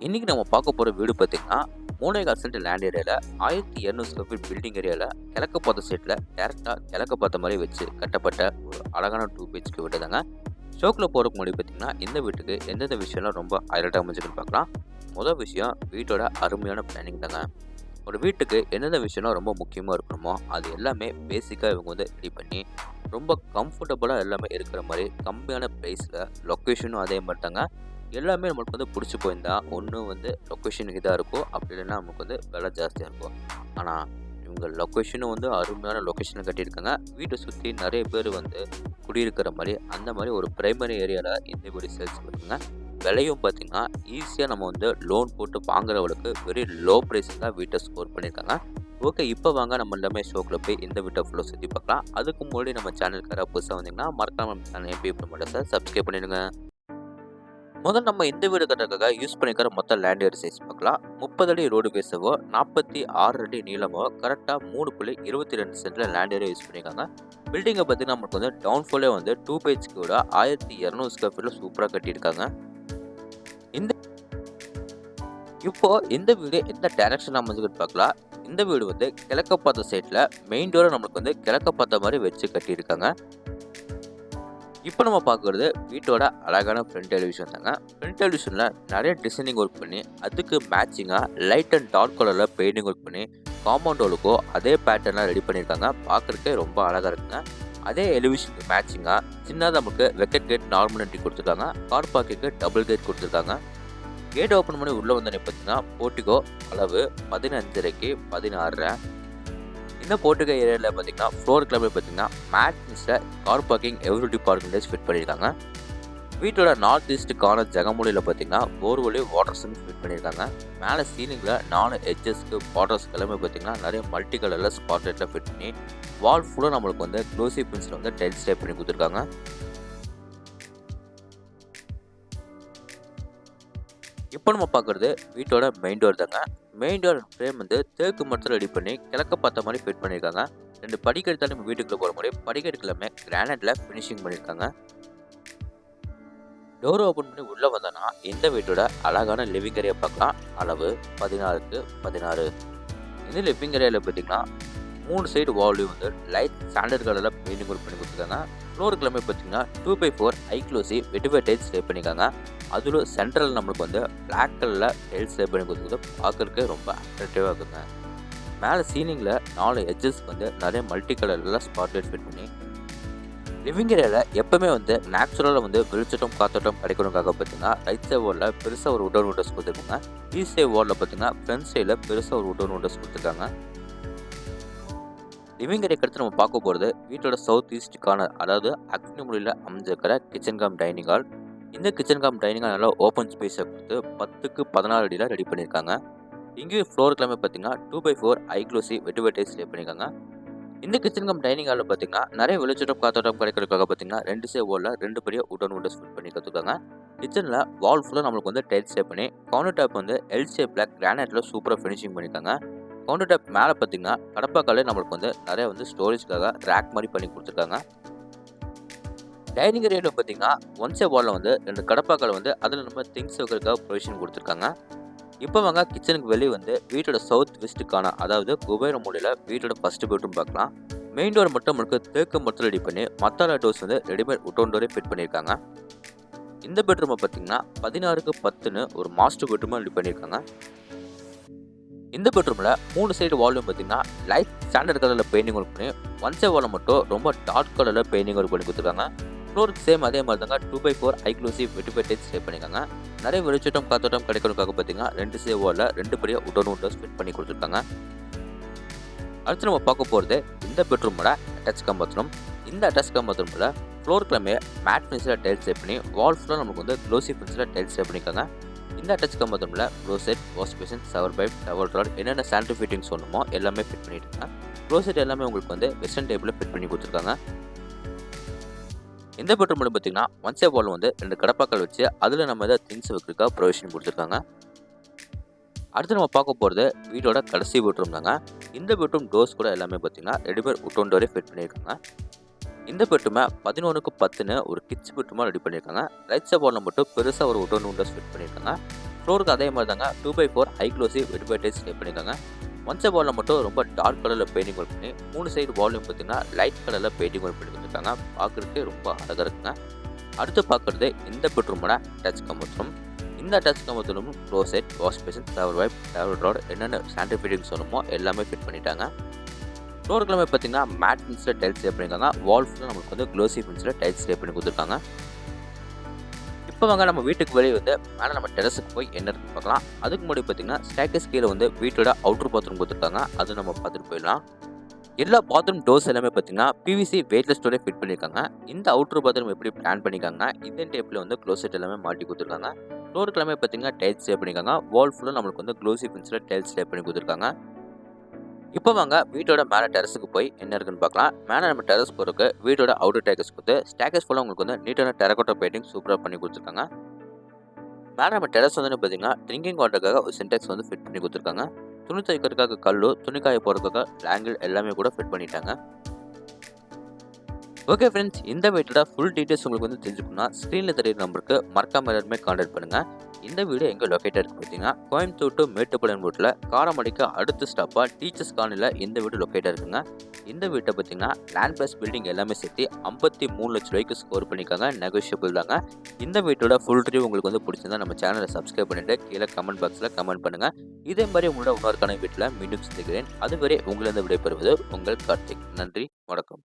இன்னைக்கு நம்ம பார்க்க போற வீடு பார்த்தீங்கன்னா, 3.25 சென்ட் லேண்ட் ஏரியால 1200 ஸ்கொயர் ஃபீட் பில்டிங் ஏரியால கிழக்கு பார்த்த சைட்ல டைரக்ட்டா கிழக்கு பார்த்த மாரி வச்சு கட்டப்பட்ட ஒரு அழகான 2 பிஹெச்கே வீடு தாங்க. ஷோக்குள்ள போறதுக்கு முன்னாடி பார்த்தீங்கன்னா, இந்த வீட்டுக்கு எந்தெந்த விஷயம்லாம் ரொம்ப ஹைலைட்டா அமைஞ்சிருக்குன்னு பார்க்கலாம். முதல் விஷயம் வீட்டோட அருமையான பிளானிங் தாங்க. ஒரு வீட்டுக்கு எந்தெந்த விஷயம்லாம் ரொம்ப முக்கியமா இருக்கணுமோ, அது எல்லாமே பேசிக்கா இவங்க ரெடி பண்ணி, ரொம்ப கம்ஃபர்டபுளா எல்லாமே இருக்கிற மாரி கம்மியான பிரைஸ்ல லொகேஷனும் அதே மாரி தாங்க. எல்லாமே நம்மளுக்கு புடிச்சு போயிருந்தா, ஒண்ணு லொகேஷன் இதா இருக்கும். அப்படி இல்லைன்னா நமக்கு விலை ஜாஸ்தியா இருக்கும். ஆனா, இவங்க லொகேஷனும் அருமையான லொகேஷன்ல கட்டியிருக்காங்க. வீட்ட சுத்தி நெறைய பேர் குடியிருக்கிற மாரி, அந்த மாரி ஒரு பிரைமரி ஏரியால இந்த வீடு சேல்ஸ் இருக்குங்க. விலையும் பார்த்தீங்கன்னா, ஈஸியா நம்ம லோன் போட்டு வாங்குறவங்களுக்கு வெரி லோ பிரைஸ்ல தான் வீட்ட ஸ்கோர் பண்ணியிருக்காங்க. ஓகே, இப்ப வாங்க நம்ம எல்லாமே ஷோக்குள்ள போய் இந்த வீட்ட ஃபுல்லா சுத்தி பார்க்கலாம். அதுக்கு முன்னாடி நம்ம சேனலுக்கு யாராவது புதுசா வந்தீங்கன்னா, மறக்காம நம்ம சேனல் எப்பயும் பண்ண மாட்டேன் சப்ஸ்கிரைப் பண்ணிடுங்க. முதல்ல நம்ம இந்த வீடு கட்டுறதுக்காக யூஸ் பண்ணிக்கிற மொத்த லேண்ட் ஏரியா சைஸ் பார்க்கலாம். 30 அடி ரோடு பேசவோ 46 அடி நீளமோ கரெக்டாக 3.22 சென்ட்ல லேண்ட் ஏரியா யூஸ் பண்ணியிருக்காங்க. பில்டிங்கை பார்த்தீங்கன்னா நமக்கு டவுன் ஃபுல்லே 2 பிஹெச்கேவோட 1200 ஸ்கொயர் ஃபீட்ல சூப்பராக கட்டியிருக்காங்க. இந்த இப்போ இந்த வீடு எந்த டைரக்ஷன் அமைஞ்சுக்கிட்டு பார்க்கலாம். இந்த வீடு கிழக்க பார்த்த சைட்ல மெயின் டோரை நம்மளுக்கு கிழக்க பார்த்த மாதிரி வச்சு கட்டியிருக்காங்க. இப்போ நம்ம பார்க்குறது வீட்டோட அழகான ஃப்ரண்ட் டெலிவிஷன் தாங்க. ஃப்ரண்ட் டெலிவிஷனில் நிறைய டிசைனிங் ஒர்க் பண்ணி, அதுக்கு மேட்சிங்காக லைட் அண்ட் டார்க் கலரில் பெயிண்டிங் ஒர்க் பண்ணி, காம்பவுண்ட் ஹோலுக்கோ அதே பேட்டர்னாக ரெடி பண்ணியிருக்காங்க. பார்க்குறதுக்கே ரொம்ப அழகாக இருக்குங்க. அதே எலிவிஷனுக்கு மேட்சிங்காக சின்னதாக நமக்கு வெக்கெட் கேட் நார்மல் என்ட்ரி கொடுத்துருக்காங்க. கார் பார்க்கிங்க்கு டபுள் கேட் கொடுத்துருக்காங்க. கேட் ஓப்பன் பண்ணி உள்ளே வந்தோடனே பார்த்தீங்கன்னா, போர்ட்டிகோ அளவு 15.5க்கு 16. இந்த போர்ட்டிகோ ஏரியாவில் பார்த்தீங்கன்னா, ஃப்ளோர் கிளம்பில் பார்த்தீங்கன்னா மேட்னிஸில் car parking everyday parking fit பண்ணியிருக்காங்க. வீட்டோட நார்த் ஈஸ்ட் கார்னர் ஜெகமூலியில் பார்த்தீங்கன்னா போர்வெலி வாட்டர் சிம் ஃபிட் பண்ணியிருக்காங்க. மேலே சீலிங்கில் 4 எட்ஜஸ்க்கு பார்டர்ஸ் கிளம்பி பார்த்தீங்கன்னா நிறைய மல்டி கலரில் ஸ்பாட் லைட்டில் ஃபிட் பண்ணி, வால் ஃபுல்லாக நம்மளுக்கு க்ளோசி பிரின்ஸில் டைல்ஸ் டைப் பண்ணி கொடுத்துருக்காங்க. இப்போ நம்ம பார்க்குறது வீட்டோட மெயின் டோர் தாங்க. மெயின் டோர் ஃப்ரேம் தேக்கு மரத்தில் ரெடி பண்ணி கிழக்க பார்த்த மாதிரி ஃபிட் பண்ணியிருக்காங்க. 2 படிக்கட்டு தான் நம்ம வீட்டுக்குள்ளே போகிற மாதிரி படிக்கட்டுக்குள்ளே கிரானைட்ல ஃபினிஷிங் பண்ணியிருக்காங்க. டோர் ஓப்பன் பண்ணி உள்ளே வந்தோன்னா இந்த வீட்டோட அழகான லிவிங் ஏரியா பார்க்கலாம். அளவு 16க்கு 16. இந்த லிவிங் ஏரியாவில் பார்த்தீங்கன்னா 3 சைடு வால்லையும் லைட் ஸ்டாண்டர்ட் கலரில் பெயிண்டிங் ஒர்க் பண்ணி கொடுத்துருக்காங்க. ஃப்ளோர் கிளம்பி பார்த்தீங்கன்னா 2x4 ஐக்ளோசி வெட்டிஃபை டைல்ஸ் லே பண்ணியிருக்காங்க. அதில் சென்ட்ரல் நம்மளுக்கு பிளாக் கலரில் டைல்ஸ் லே பண்ணி கொடுத்துருக்கு. பார்க்கறதுக்கு ரொம்ப அட்ராக்டிவாக இருக்குங்க. மேலே சீலிங்கில் 4 எட்ஜஸ் நிறைய மல்டி கலரில் ஸ்பாட் லைட் ஃபிட் பண்ணி, லிவிங் ஏரியாவில் எப்பவுமே நேச்சுரலாக வெளிச்சட்டம் காத்தோட்டம் கிடைக்கணுக்காக பார்த்தீங்கன்னா ரைட் சைட் வாலில் பெருசாக ஒரு உடன் விண்டோஸ் கொடுத்துருக்காங்க. ஈஸ்ட் சைட் வாலில் பார்த்தீங்கன்னா ஃப்ரண்ட் சைடில் பெருசாக ஒரு உடன் விண்டோஸ் கொடுத்துருக்காங்க. லிவிங் ஏரியா அடுத்து நம்ம பார்க்க போகிறது வீட்டோட சவுத் ஈஸ்ட் கார்னர், அதாவது அக்னி மொழியில் அமைஞ்சிருக்கிற கிச்சன் கம் டைனிங் ஹால். இந்த கிச்சன் கம் டைனிங் ஹால் நல்லா ஓப்பன் ஸ்பேஸை கொடுத்து 10க்கு 16 அடியில் ரெடி பண்ணியிருக்காங்க. இங்கேயும் ஃப்ளோர் கிளம்பி பார்த்தீங்கன்னா 2x4 ஐக்ளோசி வெட்டிஃபை டைல்ஸ் ரெடி பண்ணியிருக்காங்க. இந்த கிச்சன் கம் டைனிங் ஹாலில் பார்த்தீங்கன்னா நிறைய வெளிச்சட்டம் காத்தோட்டம் கிடைக்கிறதுக்காக பார்த்தீங்கன்னா 2 சைடு வாலில் 2 பெரிய உடன் விண்டோஸ் ஃபிட் பண்ணி கொடுத்துருக்காங்க. கிச்சனில் வால் ஃபுல்லாக நம்மளுக்கு டைல்ஸ் ஷேப் பண்ணி, கவுண்டர் டாப் எல் ஷேப்பில் கிரானைட்டில் சூப்பராக ஃபினிஷிங் பண்ணியிருக்காங்க. கவுண்டர் டாப் மேலே பார்த்தீங்கன்னா கடப்பாக்காலே நம்மளுக்கு நிறைய ஸ்டோரேஜ்க்காக ரேக் மாதிரி பண்ணி கொடுத்துருக்காங்க. டைனிங் ஏரியாவில் பார்த்தீங்கன்னா ஒன் சைட் வாலில் 2 கடப்பாக்கள் அதில் நம்ம திங்ஸ் வைக்கிறதுக்காக ப்ரொவிஷன் கொடுத்துருக்காங்க. இப்போ வாங்க கிச்சனுக்கு வெளியே வீட்டோட சவுத் வெஸ்ட்டுக்கான, அதாவது குபேர மூலையில் வீட்டோட ஃபர்ஸ்ட் பெட்ரூம் பார்க்கலாம். மெயின் டோர் மட்டும் நம்மளுக்கு தேக்கு மரத்தில் ரெடி பண்ணி மத்தாலா டோர்ஸ் ரெடிமேட் உட்டோன் டோரே ஃபிட் பண்ணியிருக்காங்க. இந்த பெட்ரூமை பார்த்தீங்கன்னா 16க்கு 10ன்னு ஒரு மாஸ்டர் பெட்ரூமாக ரெடி பண்ணியிருக்காங்க. இந்த பெட்ரூமில் 3 சைடு வால்யூம் பார்த்தீங்கன்னா லைட் ஸ்டாண்டர்ட் கலரில் பெயிண்டிங் ஒர்க் பண்ணி, ஒன் சைட் வாலில் மட்டும் ரொம்ப டார்க் கலரில் பெயிண்டிங் ஒர்க் பண்ணி கொடுத்துருக்காங்க. ஃப்ளோருக்கு சேம் அதே மாதிரி தாங்க 2x4 ஐக்ளோசி வெட்டிஃபை டைல்ஸ் லே பண்ணியிருக்காங்க. நிறைய வெளிச்சட்டம் காத்தோட்டம் கிடைக்கிறதுக்காக பார்த்தீங்கன்னா 2 சைடு வாலில் 2 பெரிய உடன் விண்டோஸ் ஃபிட் பண்ணி கொடுத்துருக்காங்க. அடுத்து நம்ம பார்க்க போகிறது இந்த பெட்ரூமோட அட்டாச் கம் பாத்ரூம். இந்த அட்டாச் கம் பாத்ரூமில் ஃப்ளோர் கிளம்பி மேட் ஃபினிஷில் டைல்ஸ் லே பண்ணி, வால் ஃபுல்லாக நமக்கு க்ளோசி ஃபினிஷில் டைல்ஸ் லே பண்ணியிருக்காங்க. இந்த அட்டாச் கம் பாத்ரூமில் closet, wash basin, shower pipe, towel rod, என்னென்ன சானிட்டரி ஃபிட்டிங்ஸ் சொன்னமோ எல்லாமே ஃபிட் பண்ணியிருக்காங்க. க்ளோசெட் எல்லாமே உங்களுக்கு வெஸ்டர்ன் டைப்பில் ஃபிட் பண்ணி கொடுத்துருக்காங்க. இந்த பெட்ரூமில் பார்த்தீங்கன்னா ஒன் சைட் வாலில் 2 கடப்பாக்கள் வச்சு அதில் நம்ம ஏதாவது திங்ஸ் வைக்கிறதுக்காக ப்ரொவிஷன் கொடுத்துருக்காங்க. அடுத்து நம்ம பார்க்க போகிறது வீட்டோட கடைசி பெட்ரூம் தாங்க. இந்த பெட்ரூம் டோர்ஸ் கூட எல்லாமே பார்த்தீங்கன்னா ரெடிமேட் உட்டோன் டோரே ஃபிட் பண்ணியிருக்காங்க. இந்த பெட்ரூமை 11க்கு 10ன்னு ஒரு கிட்ஸ் பெட்ரூமாக ரெடி பண்ணியிருக்காங்க. ரைட் சைட் வாலில் மட்டும் பெருசாக ஒரு உடன் விண்டோஸ் ஃபிட் பண்ணியிருக்காங்க. ஃப்ளோருக்கு அதே மாதிரி தாங்க 2x4 ஹை க்ளோசி வெட் டைல்ஸ் ஸ்டே பண்ணியிருக்காங்க. ஒன் சைட் வாலில் மட்டும் ரொம்ப டார்க் கலரில் பெயிண்டிங் ஒர்க் பண்ணி 3 சைடு வால்லையும் பார்த்தீங்கன்னா லைட் கலரில் பெயிண்டிங் ஒர்க் பண்ணி கொடுத்துருக்காங்க. பார்க்குறதுக்கு ரொம்ப அழகாக இருக்குங்க. அடுத்து பார்க்குறது இந்த பெட்ரூமோட டச் கமோட் ரூம். இந்த touch commode room closet, wash basin, shower pipe, shower rod என்னென்ன சானிட்டரி ஃபிட்டிங் சொல்லணுமோ எல்லாமே ஃபிட் பண்ணிட்டாங்க. ஃப்ளோருக்குலாமே பார்த்தீங்கன்னா மேட் ஃபினிஷில் டைல்ஸ் ஸ்டே பண்ணியிருக்காங்க. வால் ஃபுல்லாக நமக்கு வந்து க்ளோசி ஃபினிஷில் டைல்ஸ் ஸ்டே பண்ணி கொடுத்துருக்காங்க. இப்போ வாங்க நம்ம வீட்டுக்கு வெளியே வந்து மேலே நம்ம டெரஸுக்கு போய் என்ன இருக்குன்னு பார்க்கலாம். அதுக்கு முன்னாடி பார்த்தீங்கன்னா ஸ்டேக்கஸ் கீழே வந்து வீட்டோட அவுட்டர் பாத்ரூம் கொடுத்துருக்காங்க. அது நம்ம பார்த்துட்டு போயிடலாம். எல்லா பாத்ரூம் டோர்ஸ் எல்லாமே பார்த்தீங்கன்னா பிவிசி வெயிட்லெஸ் டோரே ஃபிட் பண்ணியிருக்காங்க. இந்த அவுட்டர் பாத்ரூம் எப்படி பிளான் பண்ணியிருக்காங்க, இந்த டேப்பில் வந்து க்ளோசெட் எல்லாமே மாட்டி கொடுத்துருக்காங்க. ஃப்ளோருக்கு எல்லாமே பார்த்தீங்கன்னா டைல்ஸ் ஸ்டே பண்ணியிருக்காங்க. வால் ஃபுல்லாக நம்மளுக்கு வந்து க்ளோசி ஃபினிஷில் டைல்ஸ் ஸ்டே பண்ணி கொடுத்துருக்காங்க. இப்போ வாங்க வீட்டோட மேலே டெரஸுக்கு போய் என்ன இருக்குன்னு பார்க்கலாம். மேலே நம்ம டெரஸ் போகிறதுக்கு வீட்டோட அவுட்டர் டேக்கஸ் கொடுத்து ஸ்டேக்கஸ் ஃபுல்லாக உங்களுக்கு வந்து நீட்டான டெரகோட்டா பெயிண்டிங் சூப்பராக பண்ணி கொடுத்துருக்காங்க. மேலே நம்ம டெரஸ் வந்து பார்த்தீங்கன்னா ட்ரிங்கிங் வாட்டருக்காக ஒரு சின்டெக்ஸ் வந்து ஃபிட் பண்ணி கொடுத்துருக்காங்க. துணி துவைக்கிறதுக்காக கல்லு, துணிக்காய போடுறதுக்காக ஆங்கிள் எல்லாமே கூட ஃபிட் பண்ணிட்டாங்க. ஓகே ஃப்ரெண்ட்ஸ், இந்த வீட்டோட ஃபுல் டீட்டெயில்ஸ் உங்களுக்கு வந்து தெரிஞ்சுக்கணும்னா ஸ்க்ரீனில் தெரியுற நம்பருக்கு மறக்காம எல்லாருமே கான்டாக்ட் பண்ணுங்கள். இந்த வீடு எங்கே லொக்கேட்டாக இருக்குது பார்த்தீங்கன்னா கோயம்புத்தூர் டு மேட்டுப்பாளையம் ரோட்டில் காரமடைக்கு அடுத்த ஸ்டாப்பாக டீச்சர்ஸ் காலனியில் இந்த வீடு லொக்கேட்டாக இருக்குங்க. இந்த வீட்டை பார்த்தீங்கன்னா லேண்ட் ப்ளஸ் பில்டிங் எல்லாமே சேர்த்து 53 லட்சம் ரூபாய்க்கு ஸ்கோர் பண்ணியிருக்காங்க. நெகோஷியபிள் தாங்க. இந்த வீட்டோட ஃபுல் ரிவ்யூ உங்களுக்கு வந்து பிடிச்சிருந்தா நம்ம சேனலை சப்ஸ்கிரைப் பண்ணிட்டு கீழே கமெண்ட் பாக்ஸில் கமெண்ட் பண்ணுங்கள். இதே மாதிரி உங்களோட இன்னொரு வீட்டில் மீண்டும் சந்திக்கிறேன். அதுவரை உங்களிடம் விடைபெறுவது உங்கள் கார்த்திக். நன்றி, வணக்கம்.